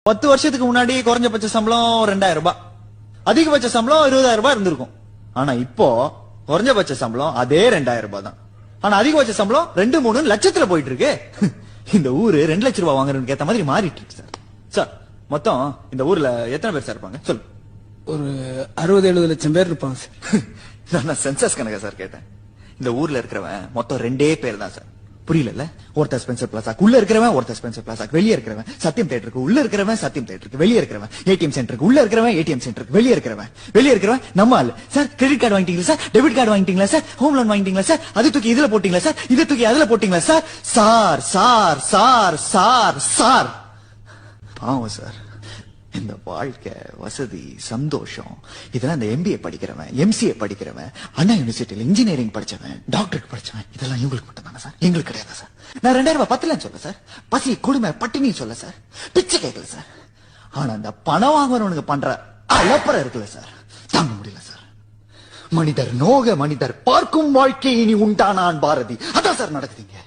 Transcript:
10 வருஷத்துக்கு முன்னாடி குறைஞ்சபட்ச சம்பளம் 2000 ரூபாய், அதிகபட்ச சம்பளம் 20,000 ரூபாய் இருந்திருக்கும். ஆனா இப்போ குறைஞ்சபட்ச சம்பளம் அதே 2000 ரூபாய் தான். ஆனா அதிகபட்ச சம்பளம் 2-3 லட்சத்துல போயிட்டு இருக்கு. இந்த ஊரு 2 லட்சம் ரூபாய் வாங்குறதுக்கு ஏத்த மாதிரி மாறிட்டு இருக்கு சார். சார் மொத்தம் இந்த ஊர்ல எத்தனை பேர் சார் இருப்பாங்க சொல்லு? ஒரு 60-70 லட்சம் பேர் இருப்பாங்க சார். நான் சென்சஸ் கணக்கா சார் கேட்டேன். இந்த ஊர்ல இருக்கிறவன் மொத்தம் 2 பேர் தான் சார். புரியல? ஒருத்தர் ஸ்பென்சர் பிளாசாக்கு உள்ள இருக்கிறவன், ஒருத்தர் ஸ்பென்சர் பிளாசாக்கு வெளியே இருக்கிறவன், சத்தியம் தியேட்டருக்கு உள்ள இருக்கிறவன், சத்தியம் தியேட்டருக்கு வெளியே இருக்கிறவன், ஏடிஎம் சென்டருக்கு உள்ள இருக்கிறவன், ஏடிஎம் சென்டருக்கு வெளியே இருக்கிறவன் நம்ம ஆளு. சார் கிரெடிட் கார்டு வாங்கிட்டீங்களா சார்? டெபிட் கார்டு வாங்கிட்டீங்களா சார்? ஹோம் லோன் வாங்கிட்டீங்களா சார்? அது தூக்கி இதுல போட்டீங்களா சார்? இதை தூக்கி அதுல போட்டீங்களா sir? Sir sir sir sir sir பாவம் சார். இந்த வாழ்க்கை, வசதி, சந்தோஷம் இதெல்லாம் இந்த MBA படிக்கிறவன், MCA படிக்கிறவன், அண்ணா யூனிவர்சிட்டியில இன்ஜினியரிங் படிச்சவன், டாக்டருக்கு படிச்சவன், இதெல்லாம் இவங்களுக்கு மட்டும் தானே சார்? எங்களுக்கு கிடையாது சார். நான் 2000 ரூபாய் பத்தலன்னு சொல்ல சார், பசி கொடுமை பட்டினி சொல்ல சார், பிச்சை கேட்கல சார். ஆனா அந்த பணம் வாங்குறவனுக்கு பண்ற அலப்பறம் இருக்குல்ல சார், தாங்க முடியல சார். மனிதர் நோக மனிதர் பார்க்கும் வாழ்க்கை இனி உண்டானான் பாரதி. அதான் சார் நடக்குதுங்க.